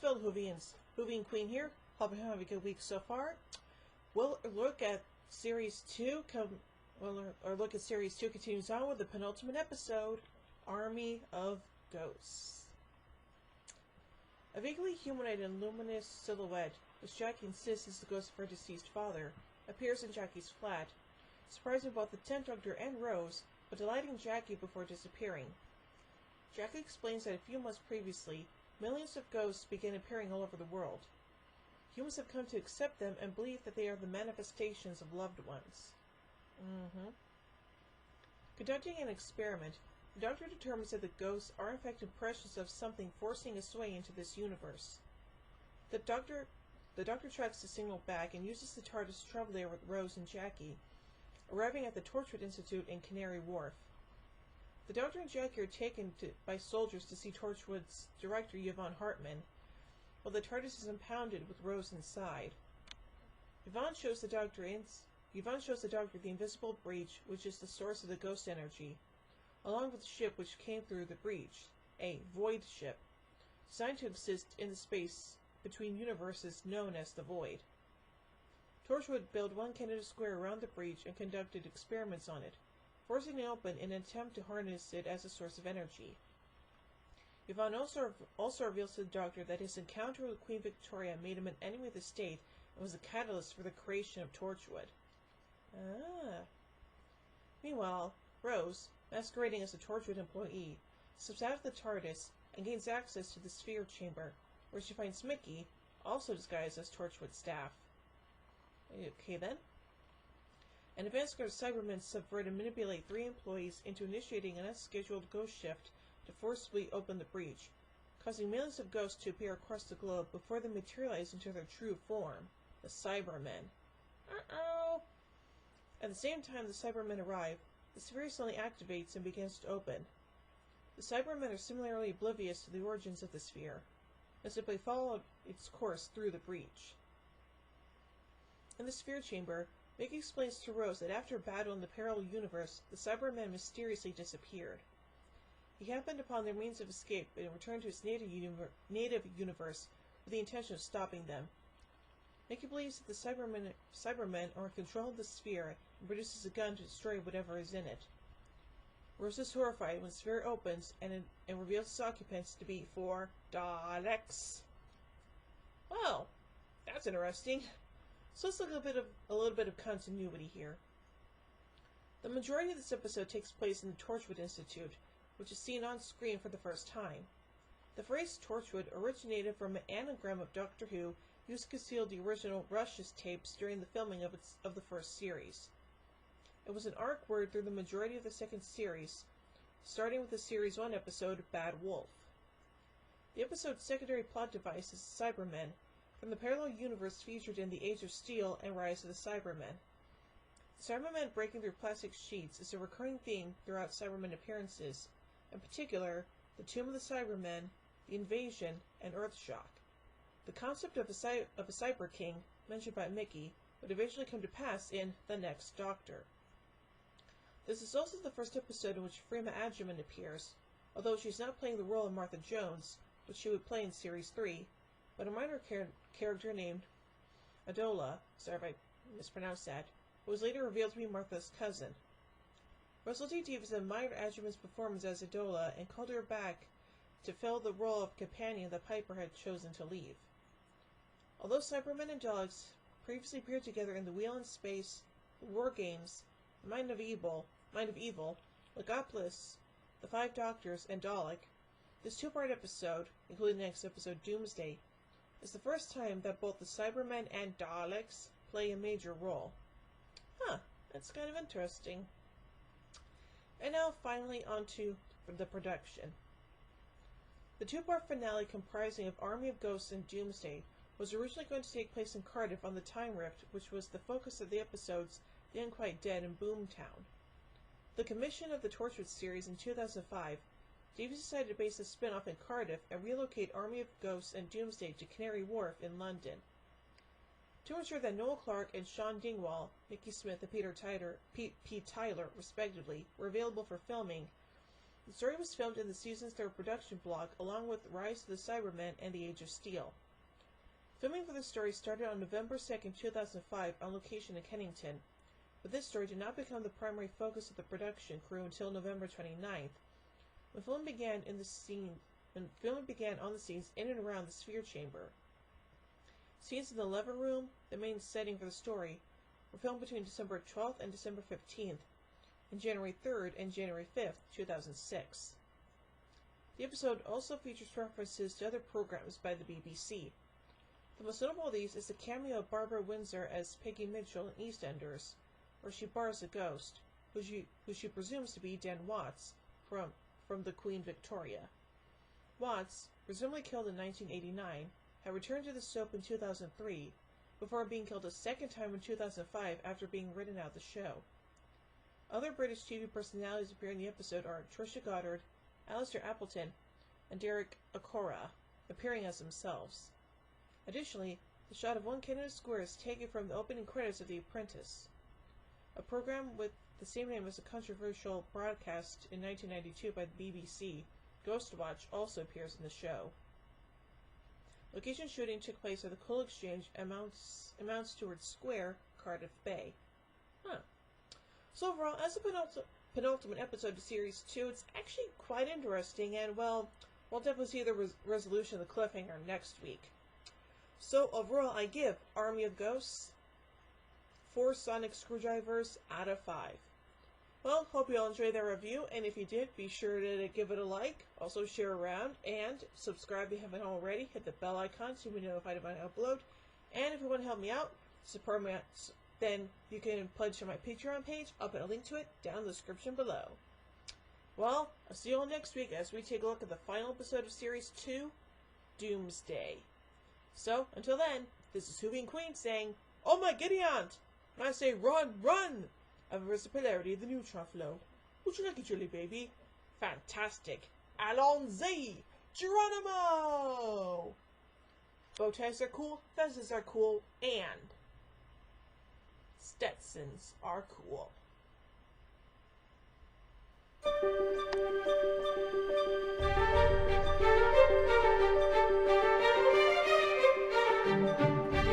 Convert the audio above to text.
fellow Hoovians. Hoovian Queen here. Hope you're having a good week so far. We'll look at Series 2. Our look at Series 2 continues on with the penultimate episode, Army of Ghosts. A vaguely humanoid and luminous silhouette, which Jackie insists is the ghost of her deceased father, appears in Jackie's flat, surprising both the Tent Doctor and Rose, but delighting Jackie before disappearing. Jackie explains that a few months previously, millions of ghosts began appearing all over the world. Humans have come to accept them and believe that they are the manifestations of loved ones. Conducting an experiment, the Doctor determines that the ghosts are in fact impressions of something forcing its way into this universe. The Doctor tracks the signal back and uses the TARDIS to travel there with Rose and Jackie, arriving at the Torchwood Institute in Canary Wharf. The Doctor and Jackie are taken by soldiers to see Torchwood's director, Yvonne Hartman, while the TARDIS is impounded with Rose inside. Yvonne shows the Doctor the invisible breach, which is the source of the ghost energy, along with the ship which came through the breach, a void ship, designed to exist in the space between universes known as the Void. Torchwood built one Canada Square around the breach and conducted experiments on it, forcing it open in an attempt to harness it as a source of energy. Yvonne also reveals to the Doctor that his encounter with Queen Victoria made him an enemy of the state and was the catalyst for the creation of Torchwood. Meanwhile, Rose, masquerading as a Torchwood employee, slips out of the TARDIS and gains access to the Sphere Chamber, where she finds Mickey, also disguised as Torchwood staff. Okay then? An advanced guard of Cybermen subvert and manipulate 3 employees into initiating an unscheduled ghost shift to forcibly open the breach, causing millions of ghosts to appear across the globe before they materialize into their true form, the Cybermen. At the same time the Cybermen arrive, the sphere suddenly activates and begins to open. The Cybermen are similarly oblivious to the origins of the sphere, and simply follow its course through the breach. In the Sphere Chamber, Mickey explains to Rose that after a battle in the parallel universe, the Cybermen mysteriously disappeared. He happened upon their means of escape and returned to his native universe with the intention of stopping them. Mickey believes that the Cybermen are in control of the sphere and produces a gun to destroy whatever is in it. Rose is horrified when the sphere opens and reveals its occupants to be 4 Daleks. Well, that's interesting. So let's look at a little bit of continuity here. The majority of this episode takes place in the Torchwood Institute, which is seen on screen for the first time. The phrase Torchwood originated from an anagram of Doctor Who used to conceal the original Rush's tapes during the filming of the first series. It was an arc word through the majority of the second series, starting with the Series 1 episode, Bad Wolf. The episode's secondary plot device is the Cybermen, from the parallel universe featured in The Age of Steel and Rise of the Cybermen. The Cybermen breaking through plastic sheets is a recurring theme throughout Cybermen appearances, in particular, the Tomb of the Cybermen, the Invasion, and Earthshock. The concept of a Cyber King, mentioned by Mickey, would eventually come to pass in The Next Doctor. This is also the first episode in which Freema Agyeman appears, although she's not playing the role of Martha Jones, which she would play in Series 3, but a minor character named Adola, sorry if I mispronounced that, who was later revealed to be Martha's cousin. Russell T. Davies admired Agyeman's performance as Adola and called her back to fill the role of companion that Piper had chosen to leave. Although Cybermen and Daleks previously appeared together in The Wheel in Space, The War Games, Mind of Evil, Logopolis, The Five Doctors, and Dalek, this 2-part episode, including the next episode, Doomsday, is the first time that both the Cybermen and Daleks play a major role. That's kind of interesting. And now, finally, onto the production. The 2-part finale comprising of Army of Ghosts and Doomsday was originally going to take place in Cardiff on the Time Rift, which was the focus of the episodes The Unquite Dead and Boomtown. The commission of the Torchwood series in 2005, Davies decided to base the spin-off in Cardiff and relocate Army of Ghosts and Doomsday to Canary Wharf in London. To ensure that Noel Clarke and Sean Dingwall, Mickey Smith and Pete Tyler, respectively, were available for filming, The story was filmed in the season's third production block, along with Rise of the Cybermen and The Age of Steel. Filming for the story started on November 2nd, 2005 on location in Kennington, but this story did not become the primary focus of the production crew until November 29th, when filming began on the scenes in and around the Sphere Chamber. Scenes in the Lever Room, the main setting for the story, were filmed between December 12th and December 15th, and January 3rd and January 5th, 2006. The episode also features references to other programs by the BBC. The most notable of these is the cameo of Barbara Windsor as Peggy Mitchell in EastEnders, where she bars a ghost, who she presumes to be Dan Watts from the Queen Victoria. Watts, presumably killed in 1989, had returned to the soap in 2003, before being killed a second time in 2005 after being written out of the show. Other British TV personalities appear in the episode are Trisha Goddard, Alistair Appleton, and Derek Acorah, appearing as themselves. Additionally, the shot of one Canada Square is taken from the opening credits of The Apprentice. A program with the same name as a controversial broadcast in 1992 by the BBC, Ghostwatch, also appears in the show. Location shooting took place at the Coal Exchange at Mount Stewart Square, Cardiff Bay. So overall, as a penultimate episode of Series 2, it's actually quite interesting, and well, we'll definitely see the resolution of the cliffhanger next week. So overall, I give Army of Ghosts 4 sonic screwdrivers out of 5. Well, hope you all enjoyed that review, and if you did, be sure to give it a like, also share around, and subscribe if you haven't already. Hit the bell icon so you'll be notified when I upload. And if you want to help me out, support me, then you can pledge to my Patreon page. I'll put a link to it down in the description below. Well, I'll see you all next week as we take a look at the final episode of Series 2, Doomsday. So, until then, this is Hoovy and Queen saying, "Oh my giddy aunt!" When I say run, run! I reverse the polarity of the neutron flow. Would you like it, Julie, baby? Fantastic. Allons-y! Geronimo! Bow ties are cool, fences are cool, and Stetsons are cool.